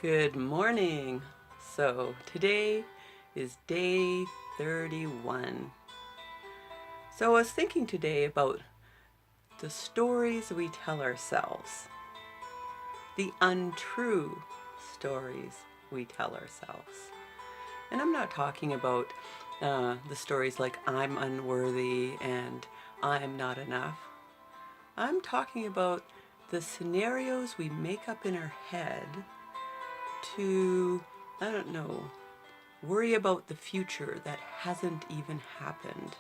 Good morning. So today is day 31. So I was thinking today about the stories we tell ourselves, the untrue stories we tell ourselves. And I'm not talking about the stories like I'm unworthy and I'm not enough. I'm talking about the scenarios we make up in our head to, I don't know, worry about the future that hasn't even happened.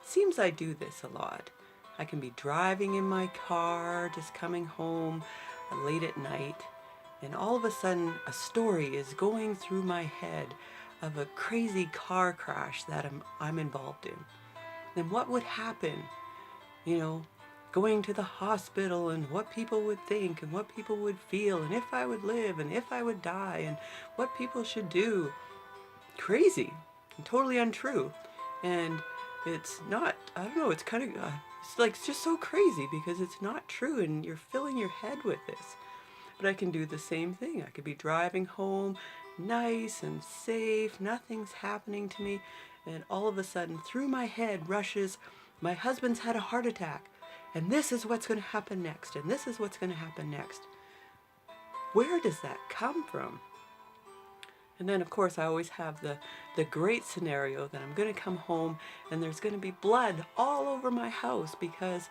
Seems I do this a lot. I can be driving in my car, just coming home late at night, and all of a sudden a story is going through my head of a crazy car crash that I'm involved in. Then what would happen? You know, going to the hospital and what people would think and what people would feel and if I would live and if I would die and what people should do. Crazy and totally untrue. And it's not, I don't know, it's kind of, it's like it's just so crazy because it's not true and you're filling your head with this. But I can do the same thing. I could be driving home, nice and safe, nothing's happening to me, and all of a sudden through my head rushes, my husband's had a heart attack, and this is what's going to happen next, and this is what's going to happen next. Where does that come from? And then, of course, I always have the great scenario that I'm going to come home and there's going to be blood all over my house because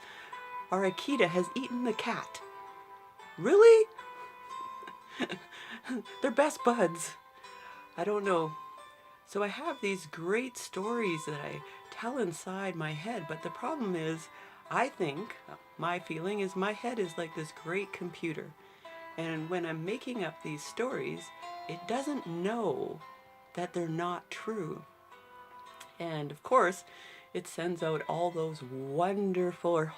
our Akita has eaten the cat. Really? They're best buds. I don't know. So I have these great stories that I tell inside my head, but the problem is, I think, my feeling is my head is like this great computer. And when I'm making up these stories, it doesn't know that they're not true. And of course, it sends out all those wonderful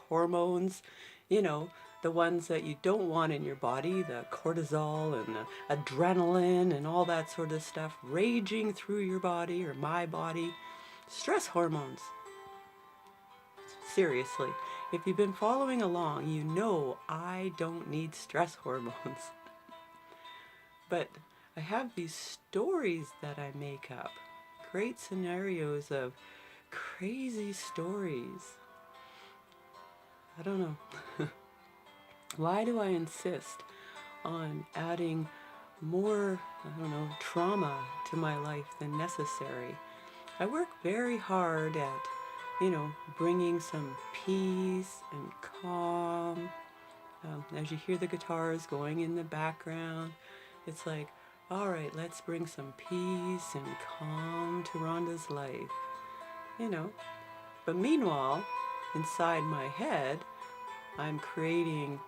hormones, you know, the ones that you don't want in your body, the cortisol and the adrenaline and all that sort of stuff raging through your body or my body. Stress hormones. Seriously, if you've been following along, you know I don't need stress hormones. But I have these stories that I make up, great scenarios of crazy stories. I don't know. Why do I insist on adding more, I don't know, trauma to my life than necessary? I work very hard at, you know, bringing some peace and calm. As you hear the guitars going in the background, it's like, all right, let's bring some peace and calm to Rhonda's life, you know. But meanwhile, inside my head, I'm creating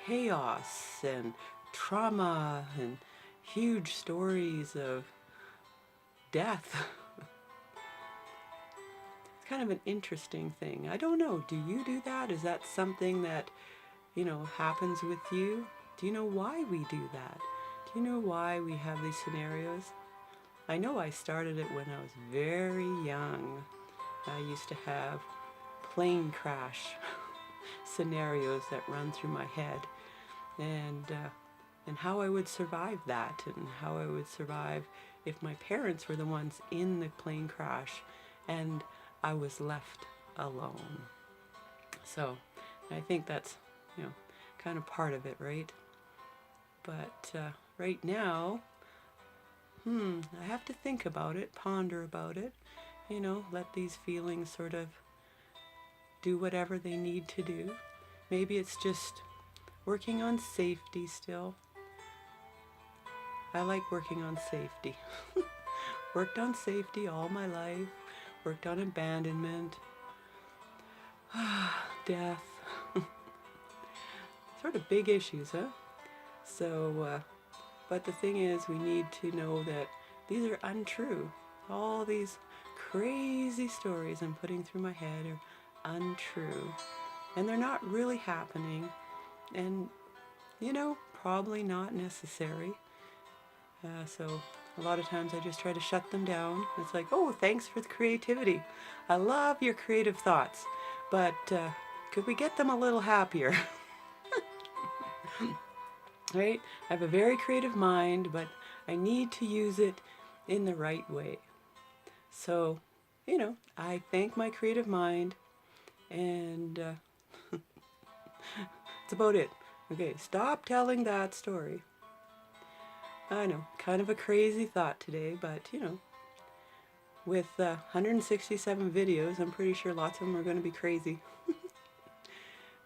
chaos and trauma and huge stories of death. It's kind of an interesting thing. I don't know, do you do that? Is that something that, you know, happens with you? Do you know why we do that? Do you know why we have these scenarios? I know I started it when I was very young. I used to have plane crash scenarios that run through my head, and how I would survive that, and how I would survive if my parents were the ones in the plane crash and I was left alone. So I think that's, you know, kind of part of it, right? But right now, I have to think about it, ponder about it, you know, let these feelings sort of do whatever they need to do. Maybe it's just working on safety still. I like working on safety. Worked on safety all my life, worked on abandonment, death. Sort of big issues, huh? So, but the thing is, we need to know that these are untrue. All these crazy stories I'm putting through my head are untrue. And they're not really happening. And, you know, probably not necessary. So a lot of times I just try to shut them down. It's like, oh, thanks for the creativity. I love your creative thoughts. But could we get them a little happier? right? I have a very creative mind, but I need to use it in the right way. So, I thank my creative mind, and that's about it. Okay, stop telling that story. I know, kind of a crazy thought today, but with 167 videos, I'm pretty sure lots of them are going to be crazy.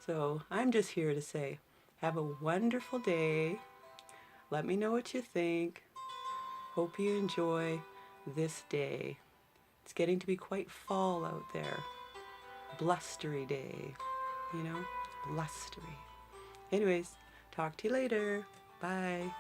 So I'm just here to say, have a wonderful day. Let me know what you think. Hope you enjoy this day. It's getting to be quite fall out there. Blustery day, blustery. Anyways, talk to you later. Bye.